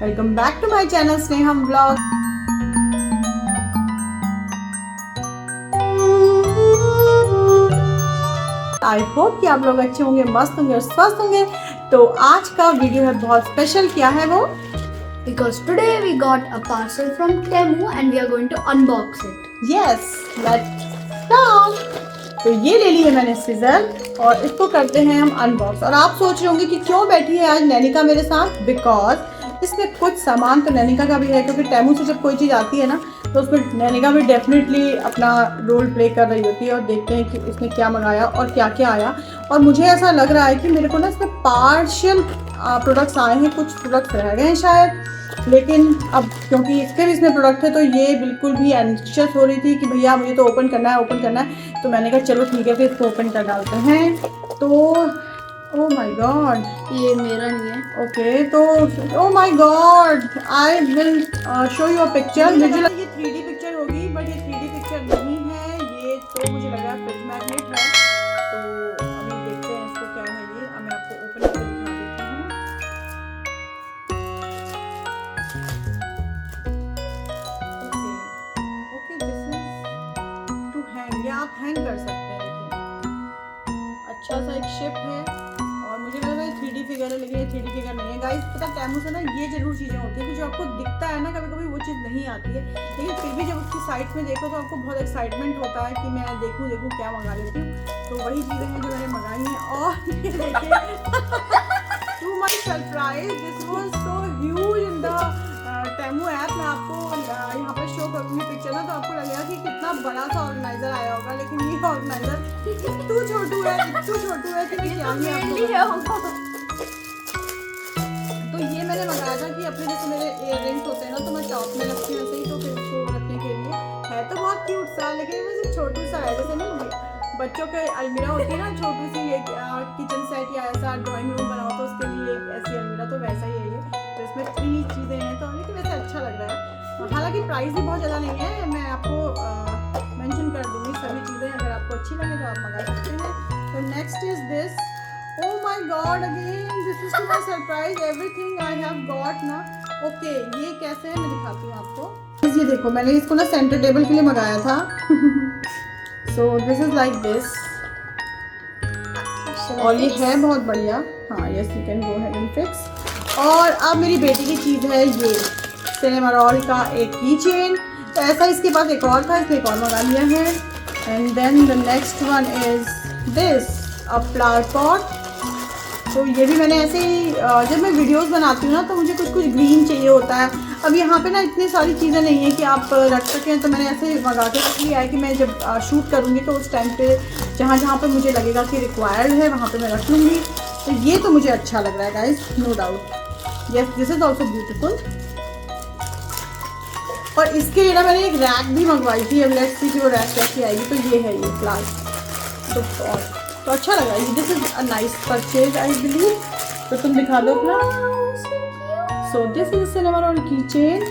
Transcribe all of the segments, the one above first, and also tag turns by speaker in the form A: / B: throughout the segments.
A: Welcome back to my channel Sneham blog. I hope कि आप लोग अच्छे होंगे, मस्त होंगे और स्वस्थ होंगे। तो आज का वीडियो है बहुत स्पेशल। क्या है वो?
B: Because today we got a parcel from Temu and we are going to unbox it.
A: Yes, let's start. तो ये ले ली है मैंने सीजर और इसको करते हैं हम अनबॉक्स। और आप सोच रहे होंगे कि क्यों बैठी है आज नैनिका मेरे साथ, बिकॉज इसमें कुछ सामान तो नैनिका का भी है, क्योंकि टेमू से जब कोई चीज़ आती है ना तो उसमें नैनिका भी डेफिनेटली अपना रोल प्ले कर रही होती है। और देखते हैं कि इसने क्या मंगाया और क्या क्या आया। और मुझे ऐसा लग रहा है कि मेरे को ना इसमें पार्शियल प्रोडक्ट्स आए हैं, कुछ प्रोडक्ट्स रह गए हैं शायद। लेकिन अब क्योंकि इसके भी इसमें प्रोडक्ट है तो ये बिल्कुल भी एंशियस हो रही थी कि भैया मुझे तो ओपन करना है। तो मैंने कहा चलो ठीक है, फिर इसको ओपन कर डालते हैं। तो ओ माय गॉड,
B: ये मेरा नहीं है।
A: ओके, तो oh my God, I will show you a picture. मुझे लगा ये 3D पिक्चर होगी, बट ये 3D पिक्चर नहीं है। ये तो मुझे लगा फ्रिज मैग्नेट है। तो अभी देखते हैं इसको क्या है ये। अब मैं आपको ओपन करके दिखा देती हूँ। Okay, this is to hang, या आप हैंग कर सकते हैं। देखिए अच्छा सा एक शिप है और मुझे लगा ये 3D फिगर है, लेकिन ये 3D फिगर नहीं है गाइस। पता टेमू से ना ये जरूर चीज़ें होती है कि जो आपको दिखता है ना, कभी कभी वो चीज़ नहीं आती है, लेकिन फिर भी जब उसकी साइट में देखो तो आपको बहुत एक्साइटमेंट होता है कि मैं देखूँ क्या मंगा लेती हूँ। तो वही चीज़ें हैं जो मैंने मंगाई हैं। और ये देखिए to my surprise this was so huge in the Temu app. मैं आपको यहाँ पर शो करूँगी पिक्चर ना, तो आपको लगेगा कि कितना बड़ा सा ऑर्गेनाइजर आया होगा, लेकिन ये ऑर्गेनाइजर इतू छोटू है कि मैं क्या ही आपको। तो ये मैंने मंगाया था कि अपने जैसे मेरे इयररिंग्स होते हैं ना, तो मैं टॉप में रखती हूँ ऐसे ही, तो फिर उसको रखने के लिए है तो बहुत क्यूट सा, लेकिन वैसे छोटू सा है। जैसे नहीं बच्चों के अलमीरा होती है ना छोटू सी, एक किचन सेट या ऐसा ड्राइंग रूम बनाओ तो उसके लिए एक ऐसी अलमीरा, तो वैसा ही है ये। तो इसमें 3 चीज़ें हैं, तो लेकिन वैसे अच्छा लग रहा है। हालांकि प्राइस भी बहुत ज़्यादा नहीं है, मैं आपको मेंशन कर दूँगी सभी चीज़ें, अगर आपको अच्छी लगे तो आप मंगा सकते हैं। तो next is this. Oh my God! Again, this is to my surprise. Everything I have got ना। Okay, ये कैसे है मैं दिखाती हूँ आपको। ये देखो, मैंने इसको ना सेंटर टेबल के लिए मंगाया था। So this is like this। और ये है बहुत बढ़िया। हाँ, yes, you can go ahead and fix। और अब मेरी बेटी की चीज़ है ये सिनेमरॉल का एक की चेन। तो ऐसा इसके पास एक और था, इसलिए एक और मंगा लिया है। And then the next one is this, a flower pot. तो ये भी मैंने ऐसे ही जब मैं वीडियोस बनाती हूँ ना, तो मुझे कुछ ग्रीन चाहिए होता है। अब यहाँ पे ना इतनी सारी चीज़ें नहीं है कि आप रख सकें, तो मैंने ऐसे मंगा के रख लिया है कि मैं जब शूट करूँगी तो उस टाइम पे जहाँ पे मुझे लगेगा कि रिक्वायर्ड है वहाँ पे मैं रख लूँगी। तो ये तो मुझे अच्छा लग रहा है guys, no doubt. Yes, this is also beautiful. और इसके लिए ना मैंने एक रैक भी मंगवाई थी। अब लेट्स सी कि वो रैक कैसी आएगी। तो ये है ये फ्लावर, तो अच्छा लगा ये। This is a nice purchase I believe. तो तुम दिखा दो अपना। सो दिस इज सिनेमरॉल की chain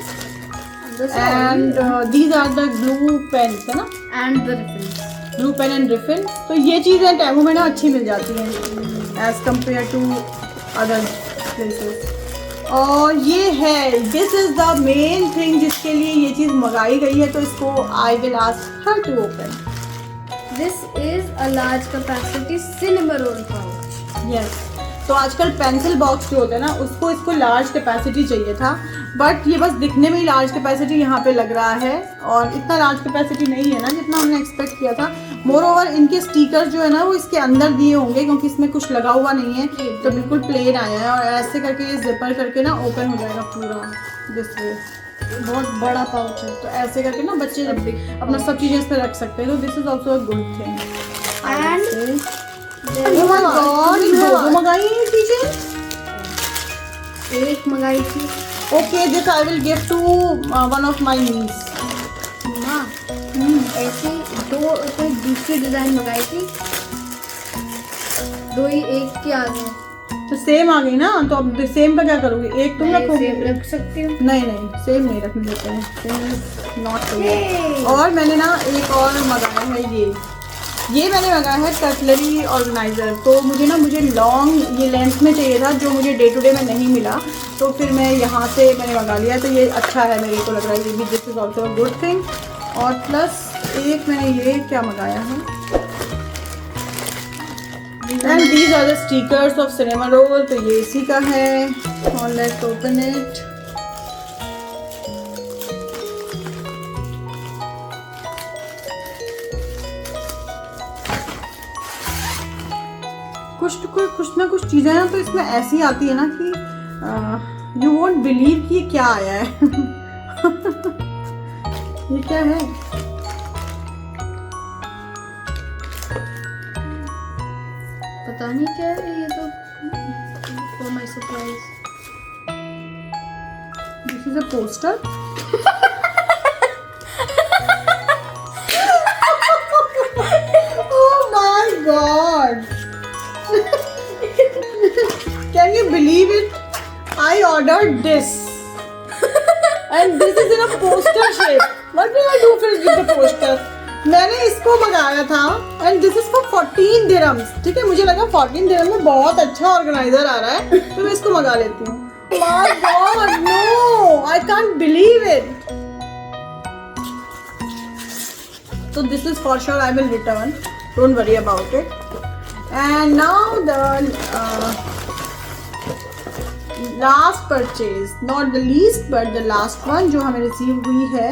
A: and these are the glue pens, है ना,
B: And the ribbons.
A: Glue pen and refill. तो ये चीज़ें टेमू में ना अच्छी मिल जाती हैं as compare to other places. और ये है, this is the main thing जिसके लिए ये चीज़ मंगाई गई है। तो इसको I will ask her to open.
B: This is a large capacity cinema roll pouch.
A: Yes, तो आजकल पेंसिल बॉक्स जो होते हैं ना, उसको इसको लार्ज कैपेसिटी चाहिए था, बट ये बस दिखने में ही लार्ज कैपेसिटी यहाँ पे लग रहा है। और इतना लार्ज कैपेसिटी नहीं है ना जितना हमने एक्सपेक्ट किया था। मोर ओवर इनके स्टिकर जो है ना वो इसके अंदर दिए होंगे, क्योंकि इसमें कुछ लगा हुआ नहीं है, तो बिल्कुल प्लेन आया है। और ऐसे करके ये जिपर करके ना ओपन हो जाएगा पूरा दिस वे। बहुत बड़ा पाउच है, तो ऐसे करके ना बच्चे जब अपना सब चीज़ें इस पर रख सकते हैं। तो this is also a good thing.
B: Oh my God,
A: दो मंगाई है चीज़ें।
B: एक मंगाई थी।
A: Okay, this I will give to one of my nieces.
B: ना ऐसी दो कोई दूसरी डिजाइन मंगाई थी, दो ही एक के आगे।
A: तो सेम आ गई ना, तो अब सेम का क्या करोगे? एक तुम रखोगे?
B: सेम रख सकती हूँ।
A: नहीं, सेम नहीं रखने देते हैं, सेम नॉट। और मैंने ना एक और मंगाया है ये ये मैंने मंगाया है कटलरी ऑर्गेनाइज़र। तो मुझे लॉन्ग ये लेंथ में चाहिए था, जो मुझे डे टू डे में नहीं मिला, तो फिर मैं यहाँ से मैंने मंगा लिया। तो ये अच्छा है, मेरे को लग रहा है ये भी, this is also a good thing. और प्लस एक मैंने ये क्या मंगाया है, and these are the stickers of cinema roll. तो ये इसी का है। और लेट्स ओपन इट। कुछ ना कुछ चीज़ें ना तो इसमें ऐसी आती है ना कि यू वोंट बिलीव कि ये क्या आया है। ये क्या है?
B: पता नहीं क्या है ये तो, for my surprise.
A: This is a poster. Oh my God! Can you believe it? I ordered this, and this is in a poster shape. What will I do with the poster? मैंने इसको मंगाया था, and this is for 14 dirhams. ठीक है, मुझे लगा 14 dirham में बहुत अच्छा ऑर्गेनाइजर आ रहा है, तो मैं इसको मंगा लेती हूँ। My God, no! I can't believe it. So this is for sure I will return. Don't worry about it. And now the last purchase, not the least but the last one, जो हमें receive हुई है।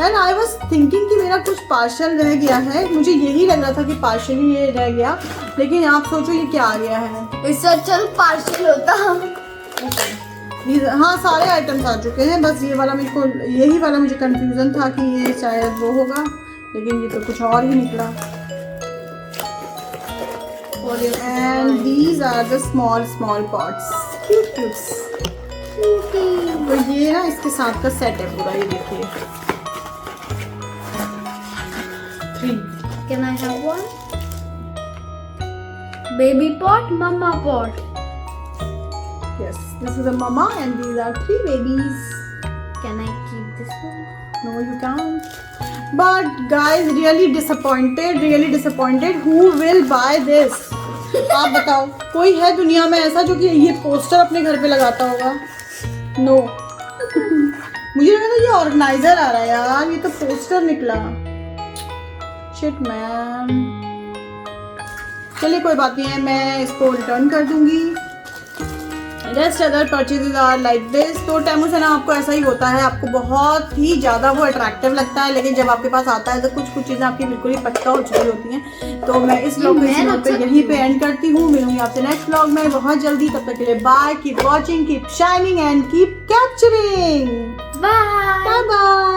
A: And I was thinking कि मेरा कुछ parcel रह गया है, मुझे यही लग रहा था कि पार्सल ये रह गया, लेकिन आप सोचो ये क्या आ गया है।
B: इससे अच्छा पार्सल होता।
A: हाँ, सारे आइटम्स आ चुके हैं, बस ये वाला मेरे को, यही वाला मुझे कंफ्यूजन था कि ये शायद वो होगा, लेकिन ये तो कुछ और ही निकला। And these are the small pots, cute. तो ये ना इसके साथ का सेट है पूरा, ये देखिए। 3।
B: Can I have one? Baby pot, mama pot.
A: Yes, this is a mama and these are 3 babies.
B: Can I keep this one?
A: No, you can't. But guys, really disappointed. Who will buy this? आप बताओ, कोई है दुनिया में ऐसा जो कि ये पोस्टर अपने घर पे लगाता होगा? नो। मुझे लगा था ये ऑर्गेनाइजर आ रहा है यार, ये तो पोस्टर निकला। Shit man. चलिए कोई बात नहीं है, मैं इसको रिटर्न कर दूंगी। Rest other purchases are like this. तो टेमू से ना आपको ऐसा ही होता है, आपको बहुत ही ज़्यादा वो अट्रैक्टिव लगता है, लेकिन जब आपके पास आता है तो कुछ चीज़ें आपकी बिल्कुल ही पक्का हो चुकी होती हैं। तो मैं इस व्लॉग को इसी नोट पे यहीं पे एंड करती हूँ। मिलूंगी आपसे नेक्स्ट व्लॉग में बहुत जल्दी। तब तक के लिए bye, keep watching, keep shining and keep capturing.
B: Bye.
A: Bye bye.